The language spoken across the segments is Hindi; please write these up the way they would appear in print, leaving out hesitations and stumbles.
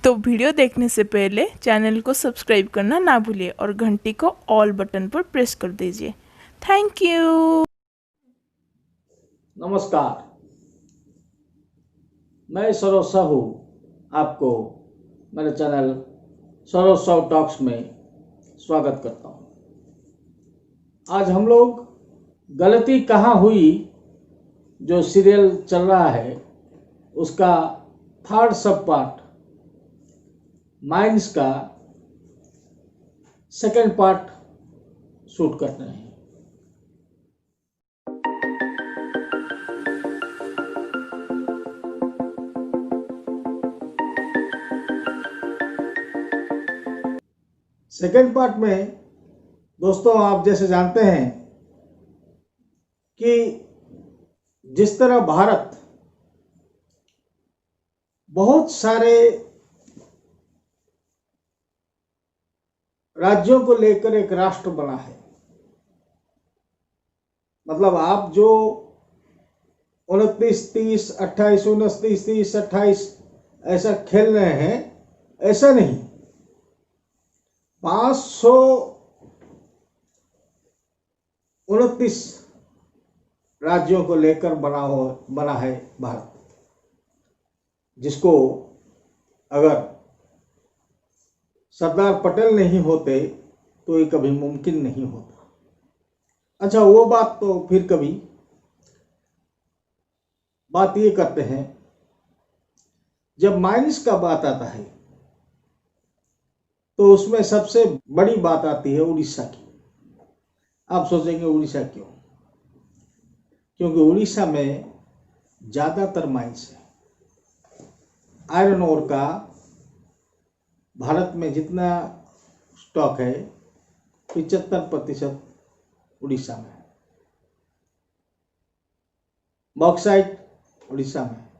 तो वीडियो देखने से पहले चैनल को सब्सक्राइब करना ना भूलिए और घंटी को ऑल बटन पर प्रेस कर दीजिए। Thank you. नमस्कार, मैं सौरव साहू आपको मेरे चैनल सौरव साहू टॉक्स में स्वागत करता हूं। आज हम लोग गलती कहाँ हुई जो सीरियल चल रहा है उसका थर्ड सब पार्ट माइंस का सेकेंड पार्ट शूट करते हैं। सेकेंड पार्ट में दोस्तों आप जैसे जानते हैं कि जिस तरह भारत बहुत सारे राज्यों को लेकर एक राष्ट्र बना है, मतलब आप जो 29, 30, 28, 29, 30, 28 ऐसा खेल रहे हैं, ऐसा नहीं। 529 राज्यों को लेकर बना है भारत, जिसको अगर सरदार पटेल नहीं होते तो ये कभी मुमकिन नहीं होता। अच्छा, वो बात तो फिर कभी बात ये करते हैं। जब माइंस का बात आता है तो उसमें सबसे बड़ी बात आती है उड़ीसा की। आप सोचेंगे उड़ीसा क्यों? क्योंकि उड़ीसा में ज्यादातर माइंस है। आयरन ओर का भारत में जितना स्टॉक है 75% उड़ीसा में है। बॉक्साइट उड़ीसा में है।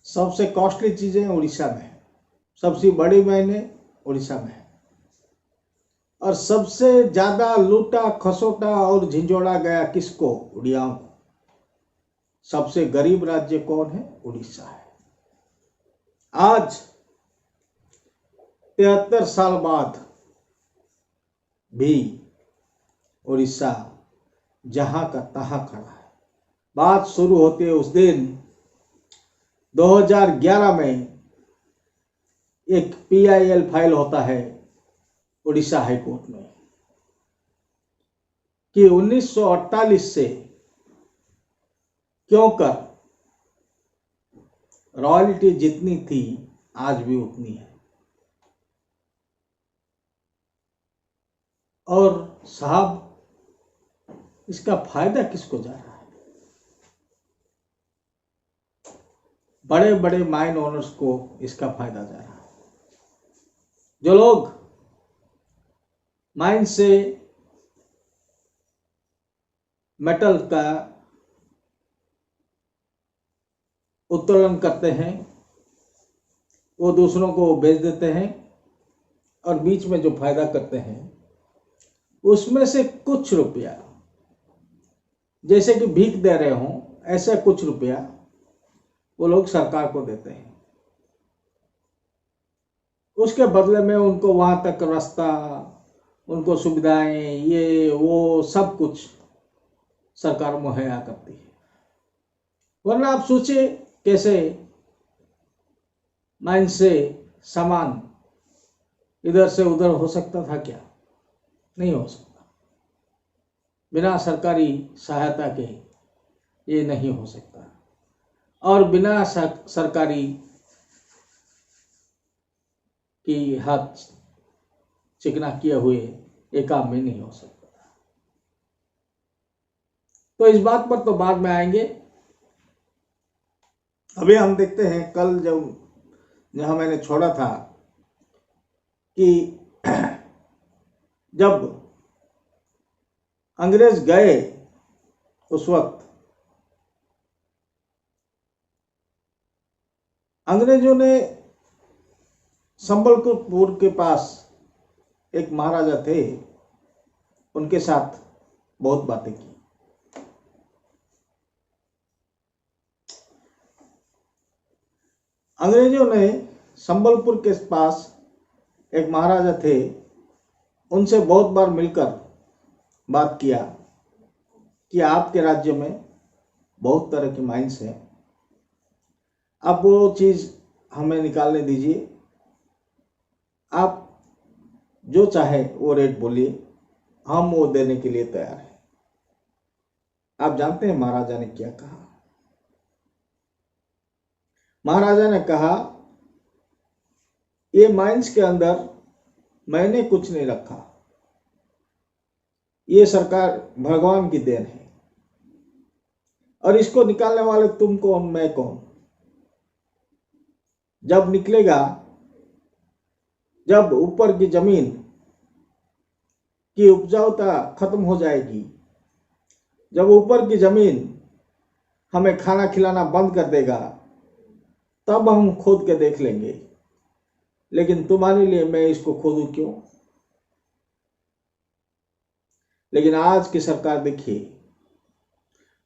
सबसे कॉस्टली चीजें उड़ीसा में है। सबसे बड़ी मायने उड़ीसा में है। और सबसे ज्यादा लूटा खसोटा और झिंझोड़ा गया किसको? उड़ियाओं को। सबसे गरीब राज्य कौन है? उड़ीसा है। आज 73 साल बाद भी उड़ीसा जहां का तहां खड़ा है। बात शुरू होती है उस दिन 2011 में एक PIL फाइल होता है उड़ीसा हाईकोर्ट में कि 1948 से क्यों कर रॉयल्टी जितनी थी आज भी उतनी है। और साहब, इसका फायदा किसको जा रहा है? बड़े बड़े माइन ओनर्स को इसका फायदा जा रहा है। जो लोग माइन से मेटल का उत्तोलन करते हैं वो दूसरों को बेच देते हैं और बीच में जो फायदा करते हैं उसमें से कुछ रुपया, जैसे कि भीख दे रहे हों, ऐसे कुछ रुपया वो लोग सरकार को देते हैं। उसके बदले में उनको वहां तक रास्ता, उनको सुविधाएं, ये वो सब कुछ सरकार मुहैया करती है। वरना आप सोचिए कैसे माइन से सामान इधर से उधर हो सकता था? क्या नहीं हो सकता। बिना सरकारी सहायता के ये नहीं हो सकता। और बिना सरकारी की हाथ चिकना किए हुए ये काम में नहीं हो सकता। तो इस बात पर तो बाद में आएंगे। अभी हम देखते हैं कल जहां मैंने छोड़ा था कि जब अंग्रेज गए उस वक्त अंग्रेजों ने संबलपुर के पास एक महाराजा थे, उनके साथ बहुत बातें की। अंग्रेजों ने संबलपुर के पास एक महाराजा थे, उनसे बहुत बार मिलकर बात किया कि आपके राज्य में बहुत तरह की माइंस हैं, आप वो चीज़ हमें निकालने दीजिए, आप जो चाहे वो रेट बोलिए, हम वो देने के लिए तैयार हैं। आप जानते हैं महाराजा ने क्या कहा? महाराजा ने कहा, ये माइंस के अंदर मैंने कुछ नहीं रखा, ये सरकार भगवान की देन है, और इसको निकालने वाले तुम कौन, मैं कौन? जब निकलेगा, जब ऊपर की जमीन की उपजाऊता खत्म हो जाएगी, जब ऊपर की जमीन हमें खाना खिलाना बंद कर देगा, तब हम खोद के देख लेंगे, लेकिन तुम्हारे लिए मैं इसको खोदूं क्यों? लेकिन आज की सरकार देखिए,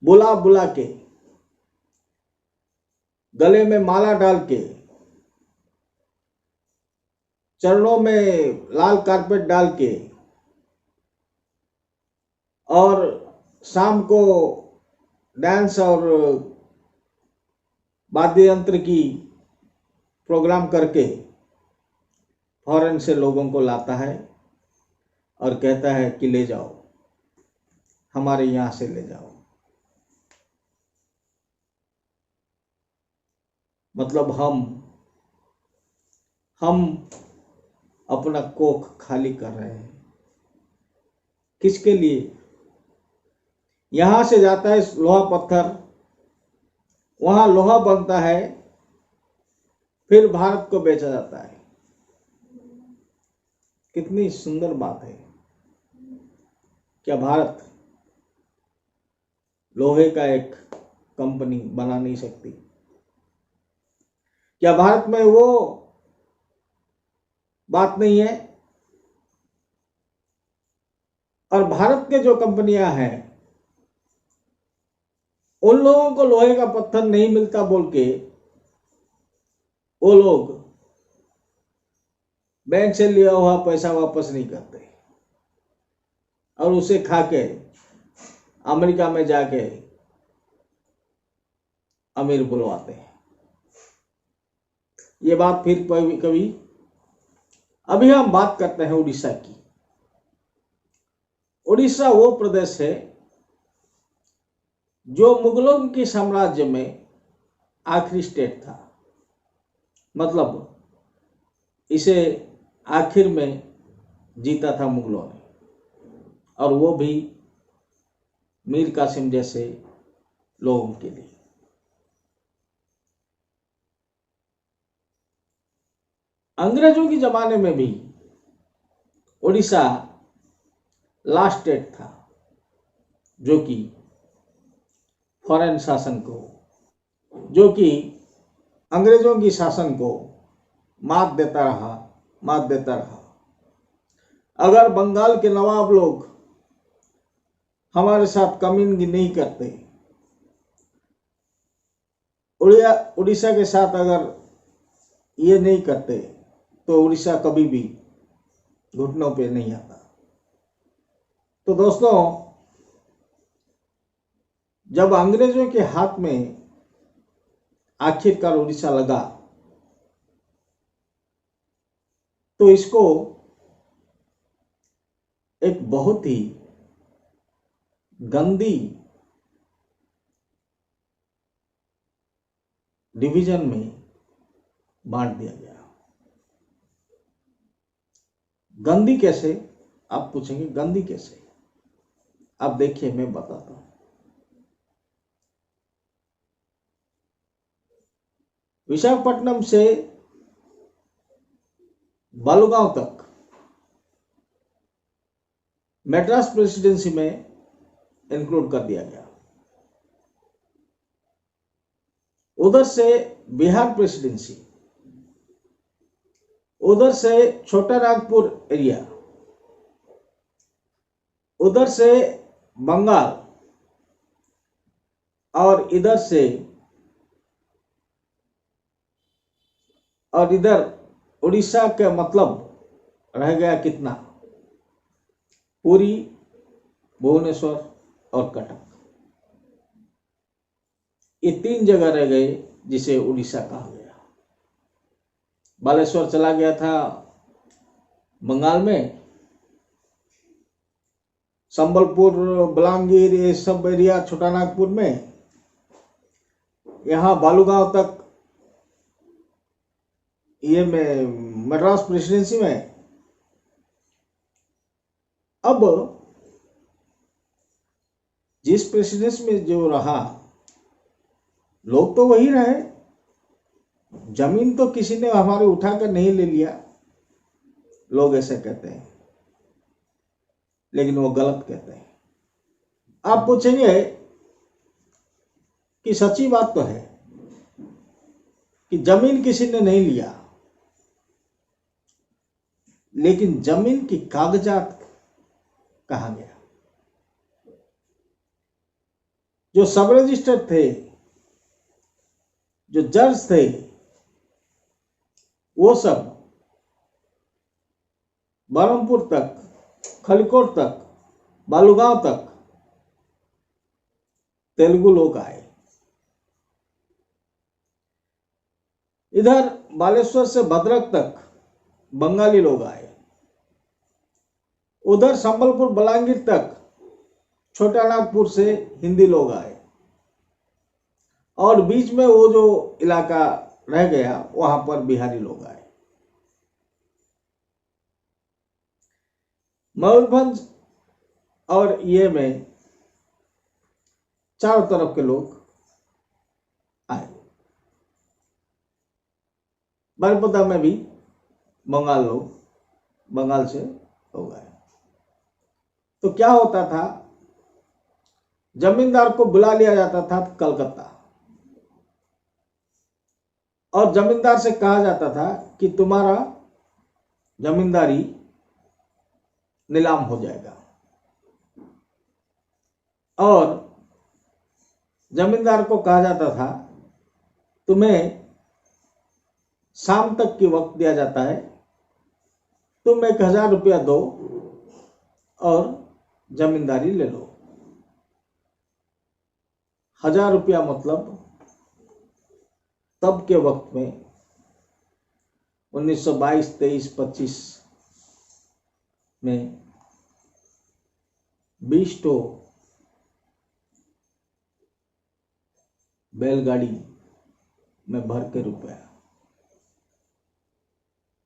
बुला बुला के, गले में माला डाल के, चरणों में लाल कारपेट डाल के, और शाम को डांस और वाद्य यंत्र की प्रोग्राम करके फॉरेन से लोगों को लाता है और कहता है कि ले जाओ, हमारे यहाँ से ले जाओ। मतलब हम अपना कोख खाली कर रहे हैं। किसके लिए? यहां से जाता है लोहा पत्थर, वहां लोहा बनता है, फिर भारत को बेचा जाता है। कितनी सुंदर बात है। क्या भारत लोहे का एक कंपनी बना नहीं सकती? क्या भारत में वो बात नहीं है? और भारत के जो कंपनियां हैं, उन लोगों को लोहे का पत्थर नहीं मिलता बोल के वो लोग बैंक से लिया हुआ पैसा वापस नहीं करते, और उसे खा के अमेरिका में जाके अमीर बुलवाते हैं। ये बात फिर कभी अभी हम बात करते हैं उड़ीसा की। उड़ीसा वो प्रदेश है जो मुगलों के साम्राज्य में आखिरी स्टेट था। मतलब इसे आखिर में जीता था मुगलों ने, और वो भी मीर कासिम जैसे लोगों के लिए। अंग्रेजों के जमाने में भी उड़ीसा लास्ट स्टेट था जो कि फॉरेन शासन को, जो कि अंग्रेजों की शासन को मात देता रहा। अगर बंगाल के नवाब लोग हमारे साथ कमीनगी नहीं करते, उड़ीसा के साथ अगर ये नहीं करते, तो उड़ीसा कभी भी घुटनों पे नहीं आता। तो दोस्तों, जब अंग्रेजों के हाथ में आखिरकार उड़ीसा लगा, तो इसको एक बहुत ही गंदी डिवीजन में बांट दिया गया। गंदी कैसे? आप पूछेंगे गंदी कैसे? आप देखिए, मैं बताता हूं। विशाखापट्टनम से बालूगांव तक मद्रास प्रेसिडेंसी में इंक्लूड कर दिया गया। उधर से बिहार प्रेसिडेंसी, उधर से छोटा नागपुर एरिया, उधर से बंगाल, और इधर से और इधर उड़ीसा का मतलब रह गया कितना, पुरी, भुवनेश्वर और कटक, ये 3 जगह रह गए जिसे उड़ीसा कहा गया। बालेश्वर चला गया था बंगाल में, संबलपुर, बलांगीर, ये सब एरिया छोटा नागपुर में, यहाँ बालूगांव तक ये में मद्रास प्रेसिडेंसी में। अब जिस प्रेसिडेंसी में जो रहा, लोग तो वही रहे, जमीन तो किसी ने हमारे उठाकर नहीं ले लिया, लोग ऐसे कहते हैं, लेकिन वो गलत कहते हैं। आप पूछेंगे कि सच्ची बात तो है कि जमीन किसी ने नहीं लिया, लेकिन जमीन की कागजात कहाँ गया? जो सब रजिस्टर थे, जो जज थे, वो सब बरहमपुर तक, खलिकोट तक, बालूगांव तक तेलुगु लोग आए। इधर बालेश्वर से भद्रक तक बंगाली लोग आए। उधर संबलपुर, बलांगीर तक छोटा नागपुर से हिंदी लोग आए, और बीच में वो जो इलाका रह गया वहां पर बिहारी लोग आए। मयूरभंज और ये में चारों तरफ के लोग आए। बारिपदा में भी बंगाल से लोग आए। तो क्या होता था, जमींदार को बुला लिया जाता था कलकत्ता, और जमींदार से कहा जाता था कि तुम्हारा जमींदारी नीलाम हो जाएगा, और जमींदार को कहा जाता था तुम्हें शाम तक की वक्त दिया जाता है, तुम 1000 रुपया दो और जमींदारी ले लो। 1000 रुपया मतलब तब के वक्त में 1922, 23, 25 में 20 तो बैलगाड़ी में भर के रुपया,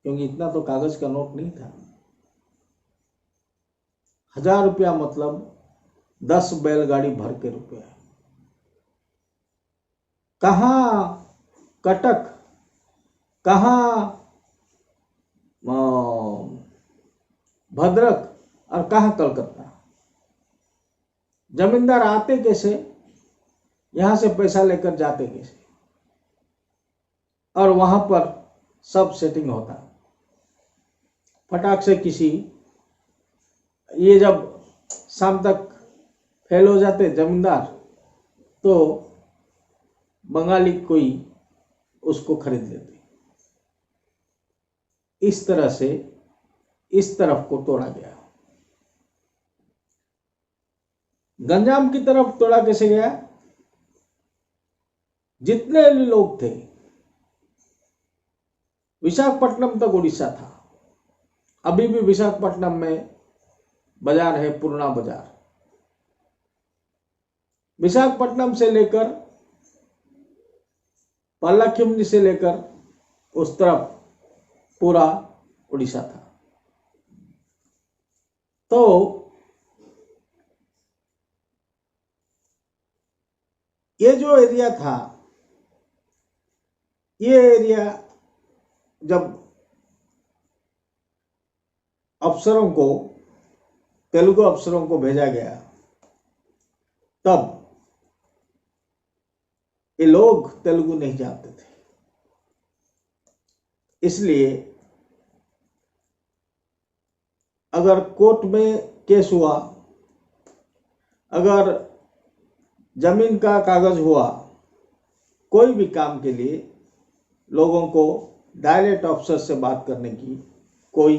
क्योंकि इतना तो कागज का नोट नहीं था। 1000 रुपया मतलब 10 बैलगाड़ी भर के रुपया। कहाँ कटक, कहाँ भद्रक, और कहाँ कलकत्ता? जमींदार आते कैसे, यहां से पैसा लेकर जाते कैसे? और वहां पर सब सेटिंग होता, फटाक से किसी, ये जब शाम तक फेल हो जाते जमींदार, तो बंगाली कोई उसको खरीद लेते। इस तरह से इस तरफ को तोड़ा गया। गंजाम की तरफ तोड़ा कैसे गया? जितने भी लोग थे, विशाखापट्टनम तक उड़ीसा था। अभी भी विशाखापट्टनम में बाजार है, पूर्णा बाजार। विशाखापट्टनम से लेकर पालाखिमनी से लेकर उस तरफ पूरा उड़ीसा था। तो ये जो एरिया था, ये एरिया जब अफसरों को, तेलुगु अफसरों को भेजा गया, तब ये लोग तेलुगु नहीं जानते थे। इसलिए अगर कोर्ट में केस हुआ, अगर जमीन का कागज हुआ, कोई भी काम के लिए लोगों को डायरेक्ट अफसर से बात करने की कोई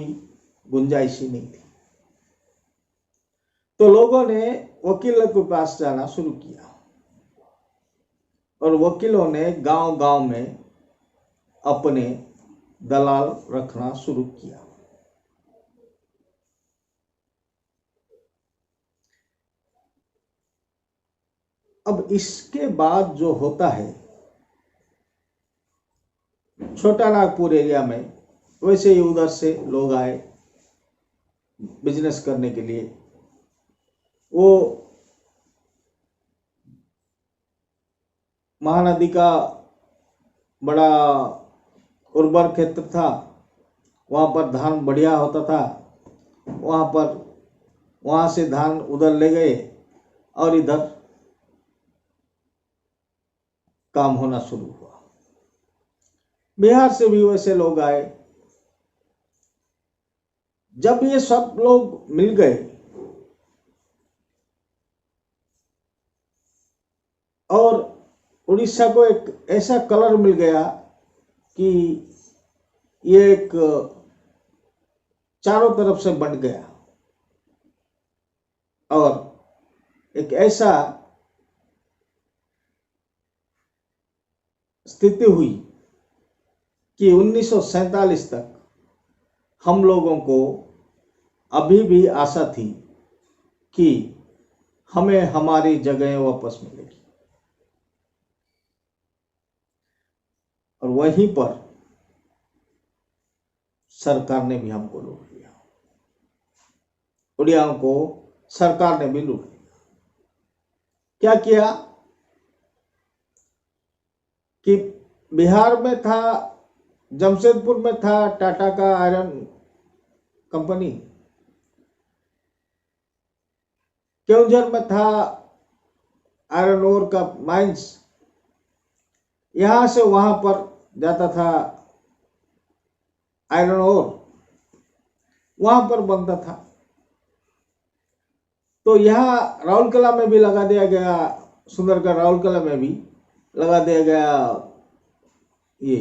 गुंजाइश ही नहीं थी। तो लोगों ने वकीलों के पास जाना शुरू किया और वकीलों ने गांव गांव में अपने दलाल रखना शुरू किया। अब इसके बाद जो होता है, छोटा नागपुर एरिया में वैसे ही उधर से लोग आए बिजनेस करने के लिए। वो महानदी का बड़ा उर्वर क्षेत्र था, वहाँ पर धान बढ़िया होता था। वहाँ से धान उधर ले गए और इधर काम होना शुरू हुआ। बिहार से भी वैसे लोग आए। जब ये सब लोग मिल गए और उड़ीसा को एक ऐसा कलर मिल गया कि ये एक चारों तरफ से बंट गया और एक ऐसा स्थिति हुई कि 1947 तक हम लोगों को अभी भी आशा थी कि हमें हमारी जगह वापस मिलेगी। और वहीं पर सरकार ने भी हमको लूट लिया, उड़ियाओं को सरकार ने भी लूट लिया। क्या किया कि बिहार में था, जमशेदपुर में था टाटा का आयरन कंपनी, केवंझर में था आयरन ओर का माइंस, यहां से वहां पर जाता था आयरन ओर, वहां पर बनता था। तो यहाँ राउरकेला में भी लगा दिया गया, सुंदरगढ़ राउरकेला में भी लगा दिया गया ये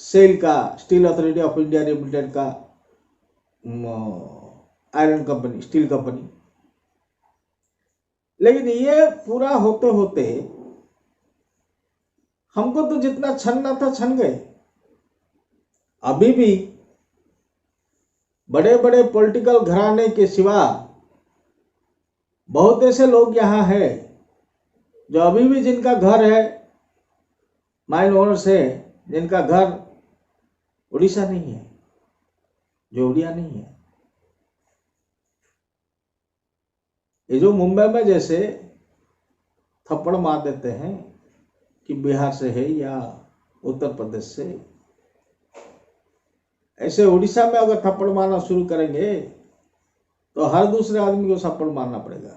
सेल का, steel authority of India limited का आयरन कंपनी, स्टील कंपनी। लेकिन ये पूरा होते होते हमको तो जितना छनना था छन गए। अभी भी बड़े बड़े पॉलिटिकल घराने के सिवा बहुत ऐसे लोग यहाँ हैं जो अभी भी, जिनका घर है, माइन ओनर्स है, जिनका घर उड़ीसा नहीं है, जो उड़िया नहीं है। ये जो मुंबई में जैसे थप्पड़ मार देते हैं कि बिहार से है या उत्तर प्रदेश से, ऐसे उड़ीसा में अगर थप्पड़ मारना शुरू करेंगे तो हर दूसरे आदमी को थप्पड़ मारना पड़ेगा।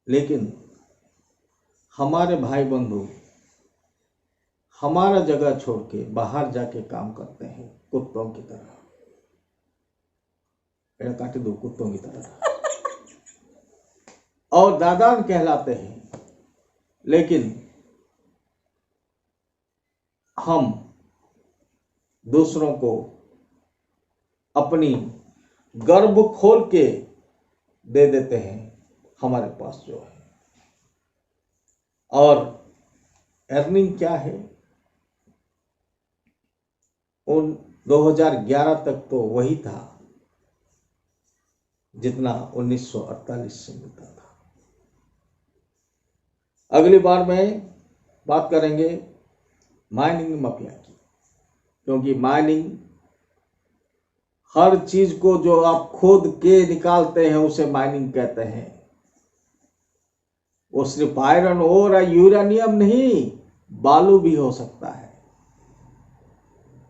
लेकिन हमारे भाई बंधु हमारा जगह छोड़ के बाहर जाके काम करते हैं कुत्तों की तरह, पेड़ काटे दो कुत्तों की तरह, और दादान कहलाते हैं। लेकिन हम दूसरों को अपनी गर्भ खोल के दे देते हैं हमारे पास जो है। और अर्निंग क्या है, उन 2011 तक तो वही था जितना 1948 से मिलता था। अगली बार में बात करेंगे माइनिंग माफिया की, क्योंकि माइनिंग हर चीज को जो आप खोद के निकालते हैं उसे माइनिंग कहते हैं। वो सिर्फ आयरन ओर या यूरेनियम नहीं, बालू भी हो सकता है।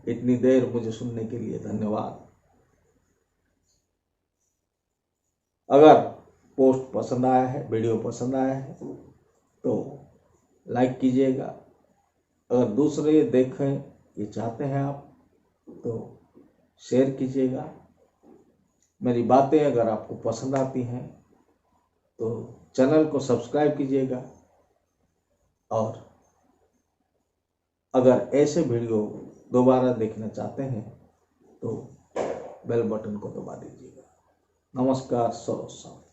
इतनी देर मुझे सुनने के लिए धन्यवाद। अगर पोस्ट पसंद आया है, वीडियो पसंद आया है तो लाइक कीजिएगा। अगर दूसरे देखें ये चाहते हैं आप तो शेयर कीजिएगा। मेरी बातें अगर आपको पसंद आती हैं तो चैनल को सब्सक्राइब कीजिएगा और अगर ऐसे वीडियो दोबारा देखना चाहते हैं तो बेल बटन को दबा दीजिएगा। नमस्कार, सरोज साहब।